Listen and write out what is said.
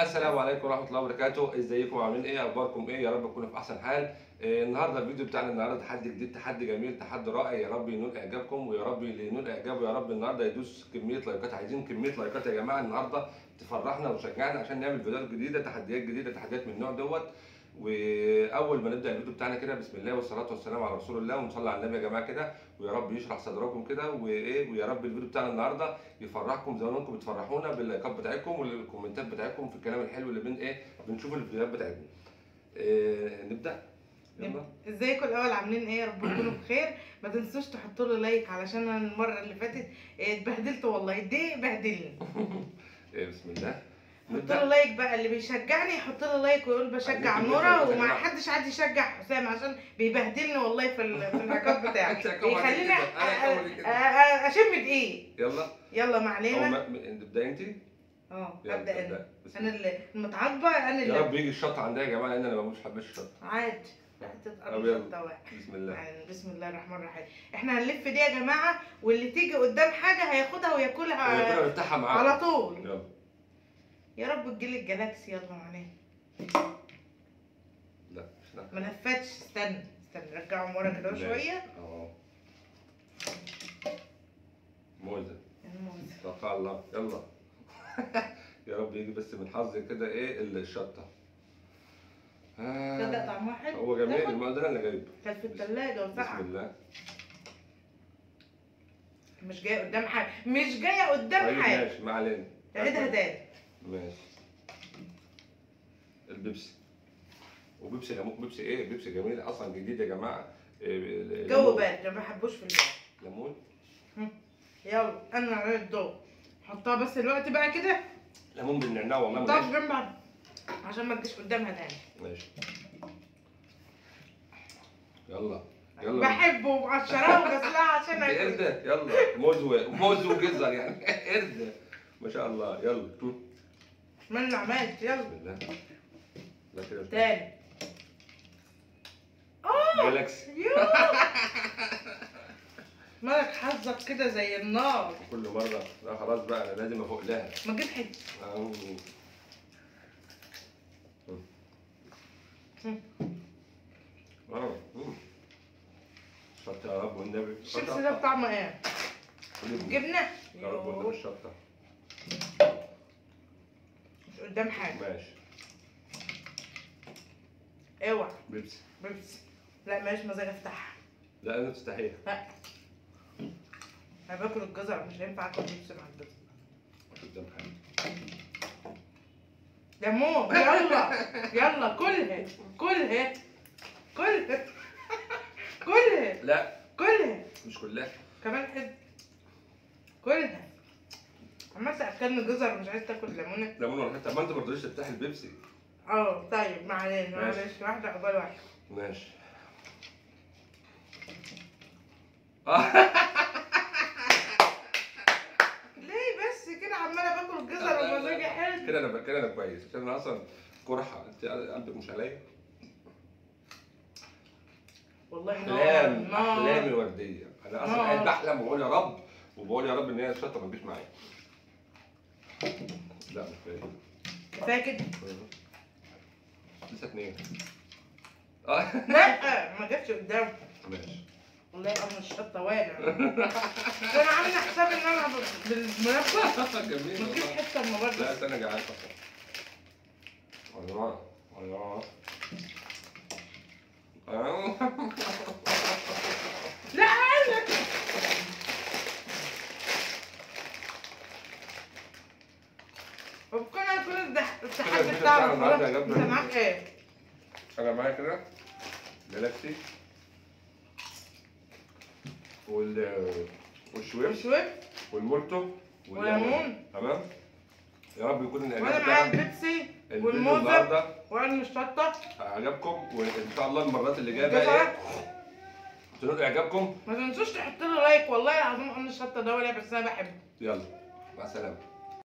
السلام عليكم ورحمة الله وبركاته، ازيكم عاملين ايه؟ اخباركم ايه؟ يا رب تكونوا في احسن حال. النهارده الفيديو بتاعنا النهارده تحدي جديد، تحدي جميل، تحدي رائع، يا رب ينول اعجابكم ويا رب اللي ينول اعجابه يا رب النهارده يدوس كمية لايكات، عايزين كمية لايكات يا جماعة النهارده تفرحنا وتشجعنا عشان نعمل فيديوهات جديدة، تحديات جديدة، تحديات من النوع دوت. واول ما نبدا الفيديو بتاعنا كده بسم الله والصلاه والسلام على رسول الله ونصلي على النبي يا جماعه كده، ويا رب يشرح صدركم كده وايه، ويا رب الفيديو بتاعنا النهارده يفرحكم زي ما انتم بتفرحونا باللايكات بتاعتكم والكومنتات بتاعتكم في الكلام الحلو اللي بين ايه بنشوف الفيديوهات بتاعتنا. نبدا. يلا. ازيكم الاول عاملين ايه؟ يا رب تكونوا بخير. ما تنسوش تحطوا لي لايك علشان انا المره اللي فاتت اتبهدلت والله، دي بهدلني. بسم الله. حطوا لي لايك بقى، اللي بيشجعني يحط لي لايك ويقول بشجع نورة، وما حدش عاد يشجع حسام عشان بيبهدلني والله في اللايكات بتاعي، بيخليني اشم دقيق. يلا ما علينا. تبدا انت. ابدا انا اللي المتعاقبه، انا اللي يا رب يجي الشطه عندها يا جماعه لان انا ما بحبش الشطه. عادي. بسم الله. بسم الله الرحمن الرحيم. احنا هنلف دي يا جماعه، واللي تيجي قدام حاجه هياخدها وياكلها ويفتحها معاك على طول. يلا. يا رب تجيلي الجلاكسي. يلا معانا. لا ما لفتش. استنى رجعهم ورا كده شويه. موزه. توكل على الله. يلا. يا رب يجي بس من حظي كده ايه الشطه. تصدق طعمها حلو. هو جميل المقدار اللي جايبه. كان في الثلاجه وسقعه. بسم الله. مش جايه قدام حاجه، مش جايه قدام حاجه. ماشي ما علينا. عيدها تاني. ماشي. البيبسي. وبيبسي بيبسي ايه؟ بيبسي جميل اصلا جديد يا جماعه. جو بارد ما بحبوش في البارد. ليمون. يلا انا على الضوء. حطها بس الوقت بقى كده. ليمون بالنعناع والله. حطها في جنبها عشان ما تجيش قدامها تاني. ماشي. يلا. بحبه ومقشراه وغسلها عشان اردة. يلا موز وجزر يعني. اردة ما شاء الله. يلا. من عملت. يلا. بسم الله. لا كده تاني. جالاكسي. مالك حظك كده زي النار كل مرة. لا خلاص بقى انا لازم افوق لها. ما تجيب حته. شطة يا رب والنبي. الشيبس ده بطعمه ايه؟ جبنة؟ يا رب والنبي الشطة. مش قدام حاجة. ماشي. اوعى. بيبسي. لا ماليش مزاج افتحها. لا انا تستحيها. لا. انا باكل الجزر، مش هينفع اكل بيبسي مع الجزر. مش قدام حاجة. ليمون. يلا كلها. لا كلها. مش كلها. كمان حد. كلها. عمال تاكلني جزر مش عايز تاكل ليمونه. ليمون ولا حته؟ ما انت ما رضيتش تفتحي البيبسي. طيب ما علينا. معلش واحده قبل واحده. ماشي. ليه بس كده عماله باكل الجزر ومزاجي حلو؟ كده انا كويس عشان انا اصلا قرحه. انت قلبك مش عليا. والله احلامي ورديه. انا اصلا قاعد بحلم وبقول يا رب ان هي الشطه ما تجيش معايا. لا مش كفايه. كفايه كده. لسه 2. لا ما جاتش قدام. ماشي. والله امر الشطه والع. انا عامله حساب ان انا بالمناسبه جميل. ما تجيب حته المره دي. لا استنى جعان اصلا. الله. لا عايزك. وبكون انا كل التحدي بتاعنا انت معاك ايه؟ انا معايا كده جالاكسي والشويبس والمولتو والليمون. تمام. يا رب يكون وانا معايا البيبسي والموزه وعلم الشطه. عجبكم وان شاء الله المرات اللي جايه بقى تنول اعجابكم. ما تنسوش تحطوا لي لايك، والله العظيم ان الشطه ده ولا بس انا بحبه. يلا مع السلامه.